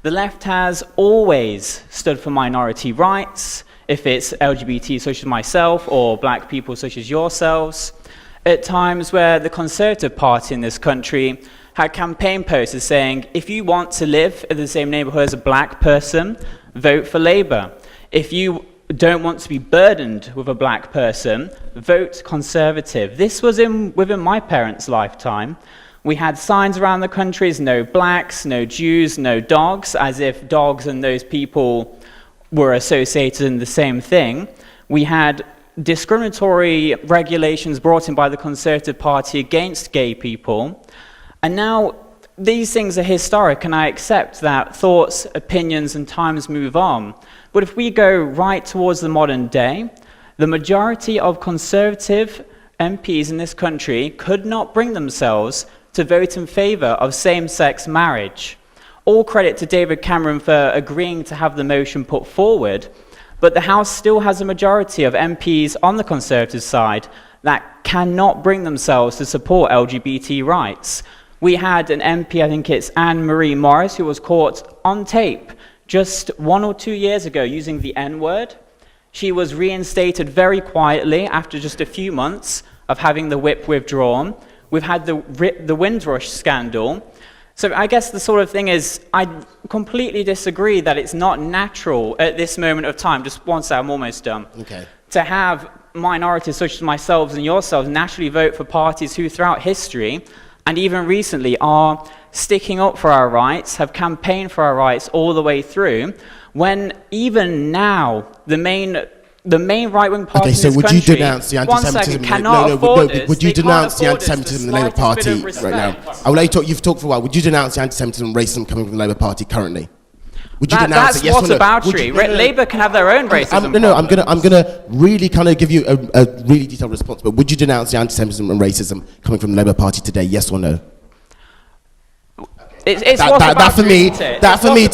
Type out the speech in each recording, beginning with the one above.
The left has always stood for minority rights, if it's LGBT such as myself or black people such as yourselves. At times where the Conservative Party in this country had campaign posters saying, if you want to live in the same neighborhood as a black person, vote for Labour. If you don't want to be burdened with a black person, vote Conservative. This was within my parents' lifetime. We had signs around the country, no blacks, no Jews, no dogs, as if dogs and those people were associated in the same thing. We had discriminatory regulations brought in by the Conservative Party against gay people. And now these things are historic, and I accept that thoughts, opinions, and times move on. But if we go right towards the modern day, the majority of Conservative MPs in this country could not bring themselves to vote in favour of same-sex marriage. All credit to David Cameron for agreeing to have the motion put forward, but the House still has a majority of MPs on the Conservative side that cannot bring themselves to support LGBT rights. We had an MP, I think it's Anne-Marie Morris, who was caught on tape just 1 or 2 years ago using the N-word. She was reinstated very quietly after just a few months of having the whip withdrawn. We've had the Windrush scandal. So I guess the sort of thing is, I completely disagree that it's not natural at this moment of time, just one second, I'm almost done, to have minorities such as myself and yourselves naturally vote for parties who throughout history and even recently are sticking up for our rights, have campaigned for our rights all the way through, when even now the main right-wing party in this country, would you denounce the anti-Semitism? Would you denounce the anti-Semitism in the Labour Party right now? I will let you talk. You've talked for a while. Would you denounce the anti-Semitism and racism coming from the Labour Party currently? Would you denounce it? Yes or no? That's whataboutery. Labour can have their own racism. I'm gonna really kind of give you a really detailed response. But would you denounce the anti-Semitism and racism coming from the Labour Party today? Yes or no? That for me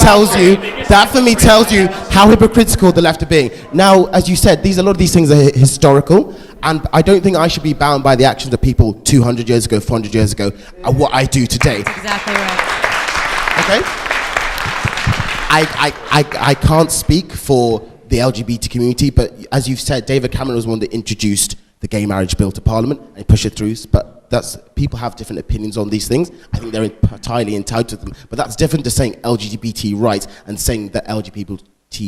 tells you how hypocritical the left are being. Now, as you said, a lot of these things are historical, and I don't think I should be bound by the actions of people 200 years ago, 400 years ago, and what I do today. That's exactly right. Okay? I can't speak for the LGBT community, but as you've said, David Cameron was the one that introduced the gay marriage bill to Parliament and pushed it through, but people have different opinions on these things. I think they're entirely entitled to them, but that's different to saying LGBT rights and saying that LGBT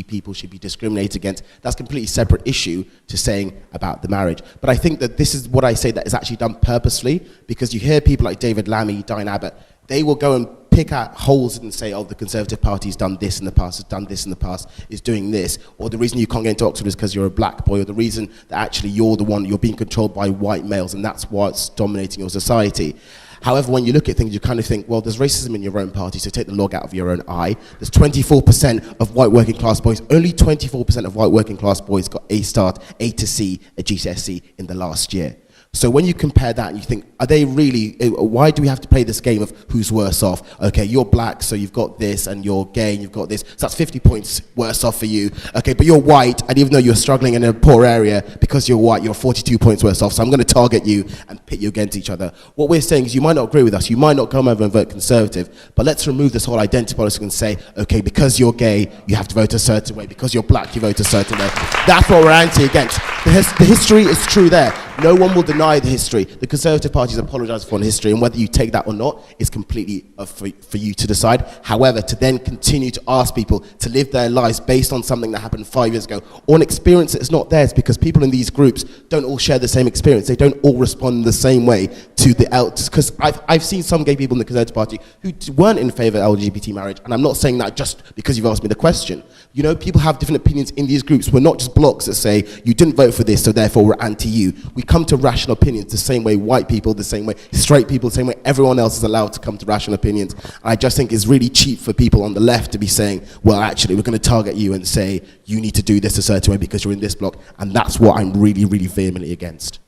people should be discriminated against. That's a completely separate issue to saying about the marriage. But I think that this is what I say that is actually done purposely, because you hear people like David Lammy, Diane Abbott, they will go and pick out holes and say, oh, the Conservative Party's done this in the past, has done this in the past, is doing this, or the reason you can't get into Oxford is because you're a black boy, or the reason that actually you're being controlled by white males, and that's what's dominating your society. However, when you look at things, you kind of think, well, there's racism in your own party, so take the log out of your own eye. There's 24% of white working class boys, only 24% of white working class boys got A to C at GCSE in the last year. So when you compare that and you think, are they really, why do we have to play this game of who's worse off? Okay, you're black, so you've got this, and you're gay, and you've got this, so that's 50 points worse off for you. Okay, but you're white, and even though you're struggling in a poor area, because you're white, you're 42 points worse off, so I'm going to target you and pit you against each other. What we're saying is you might not agree with us, you might not come over and vote Conservative, but let's remove this whole identity policy and say, okay, because you're gay, you have to vote a certain way, because you're black, you vote a certain way. That's what we're anti-against. The history is true there. No one will deny the history. The Conservative Party has apologised for history, and whether you take that or not is completely for you to decide. However, to then continue to ask people to live their lives based on something that happened 5 years ago, or an experience that's not theirs, because people in these groups don't all share the same experience. They don't all respond in the same way to the elders. Because I've seen some gay people in the Conservative Party who weren't in favour of LGBT marriage, and I'm not saying that just because you've asked me the question. You know, people have different opinions in these groups. We're not just blocks that say, you didn't vote for this, so therefore we're anti-you. We come to rational opinions the same way white people, the same way straight people, the same way everyone else is allowed to come to rational opinions. I just think it's really cheap for people on the left to be saying, well, actually, we're going to target you and say, you need to do this a certain way because you're in this block. And that's what I'm really, really vehemently against.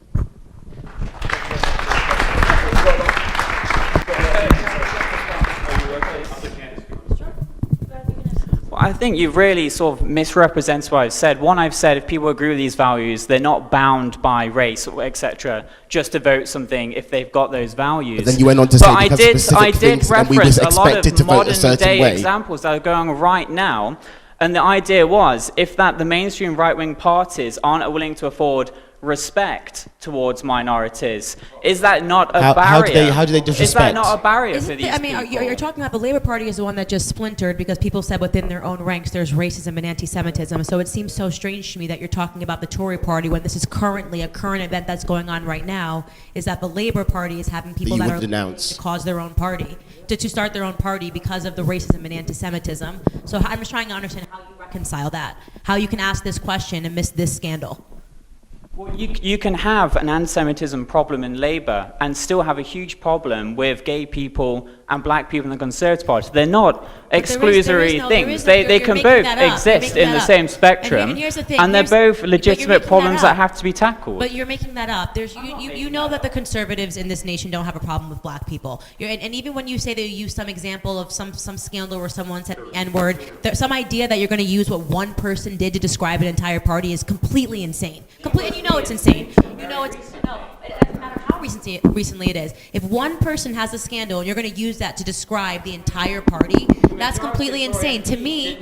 I think you've really sort of misrepresented what I've said. One, I've said if people agree with these values, they're not bound by race, etc., just to vote something if they've got those values. But then you went on to say because specific things that we was expected to vote a certain way. Examples that are going on right now, and the idea was if that the mainstream right-wing parties aren't willing to afford respect towards minorities, is that not a barrier? How do they disrespect? Is that not a barrier for these I mean, people? you're talking about the Labour Party is the one that just splintered because people said within their own ranks there's racism and anti-Semitism. So it seems so strange to me that you're talking about the Tory Party when this is currently a current event that's going on right now, is that the Labour Party is having people that are to cause their own party, to start their own party because of the racism and anti-Semitism. So I'm just trying to understand how you reconcile that, how you can ask this question and miss this scandal. Well, you can have an anti-Semitism problem in Labour and still have a huge problem with gay people and black people in the Conservative Party. They're not exclusory things. They can both exist in the same spectrum, and they're both legitimate problems that have to be tackled. But you're making that up. You know that the conservatives in this nation don't have a problem with black people. And even when you say that you use some example of some scandal where someone said the N-word, some idea that you're going to use what one person did to describe an entire party is completely insane. And you know it's insane. You know it's no. It doesn't matter how recently it is. If one person has a scandal and you're going to use that to describe the entire party, that's completely insane. To me,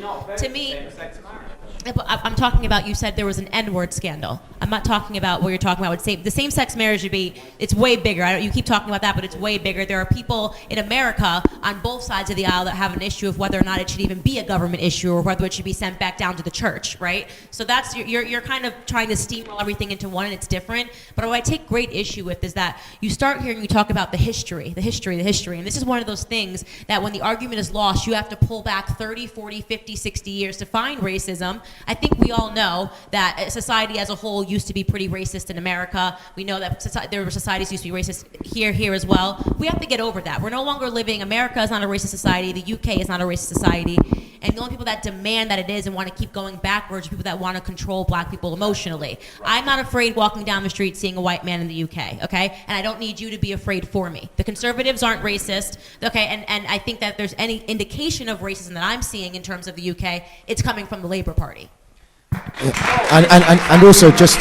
I'm talking about, you said there was an N-word scandal. I'm not talking about what you're talking about. The same-sex marriage would be, it's way bigger. You keep talking about that, but it's way bigger. There are people in America on both sides of the aisle that have an issue of whether or not it should even be a government issue or whether it should be sent back down to the church, right? So that's, you're kind of trying to steamroll everything into one, and it's different. But what I take great issue with is that you start here and you talk about the history. And this is one of those things that when the argument is lost, you have to pull back 30, 40, 50, 60 years to find racism. I think we all know that society as a whole used to be pretty racist in America. We know that there were societies used to be racist here as well. We have to get over that. We're no longer living, America is not a racist society, the UK is not a racist society, and the only people that demand that it is and want to keep going backwards are people that want to control black people emotionally. I'm not afraid walking down the street seeing a white man in the UK, okay? And I don't need you to be afraid for me. The conservatives aren't racist, okay? And I think that there's any indication of racism that I'm seeing in terms of the UK, it's coming from the Labour Party. And also just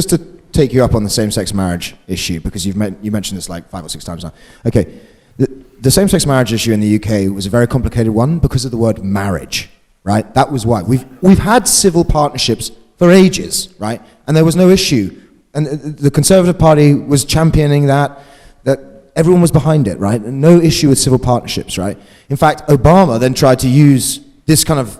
to take you up on the same-sex marriage issue, because you mentioned this like 5 or 6 times now. Okay, the same-sex marriage issue in the UK was a very complicated one because of the word marriage, right? That was why we've had civil partnerships for ages, right? And there was no issue, and the Conservative Party was championing that everyone was behind it, right? And no issue with civil partnerships, right? In fact, Obama then tried to use this kind of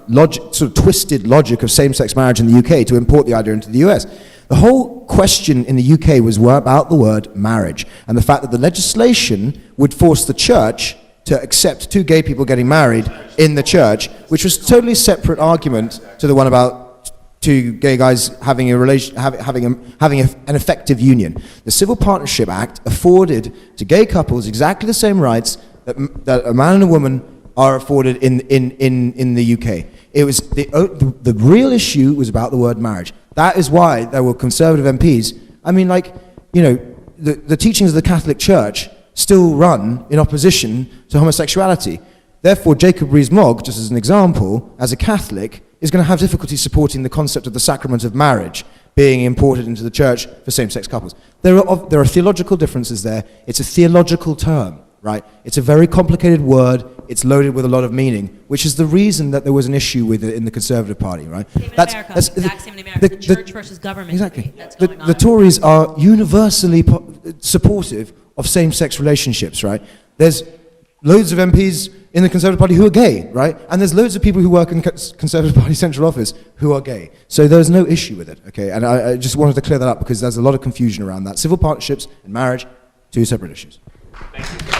sort of twisted logic of same-sex marriage in the UK to import the idea into the US. The whole question in the UK was about the word marriage and the fact that the legislation would force the church to accept 2 gay people getting married in the church, which was a totally separate argument to the one about 2 gay guys having a having an effective union. The Civil Partnership Act afforded to gay couples exactly the same rights that a man and a woman are afforded in the UK. It was the real issue was about the word marriage. That is why there were Conservative MPs. I mean, like, you know, the teachings of the Catholic Church still run in opposition to homosexuality. Therefore, Jacob Rees-Mogg, just as an example, as a Catholic, is going to have difficulty supporting the concept of the sacrament of marriage being imported into the church for same-sex couples. There are theological differences there. It's a theological term, right? It's a very complicated word. It's loaded with a lot of meaning, which is the reason that there was an issue with it in the Conservative Party, right? That's exact same in America. The church versus government. Exactly. The Tories are universally supportive of same-sex relationships, right? There's loads of MPs in the Conservative Party who are gay, right? And there's loads of people who work in Conservative Party central office who are gay. So there's no issue with it, okay? And I just wanted to clear that up because there's a lot of confusion around that. Civil partnerships and marriage, 2 separate issues. Thank you.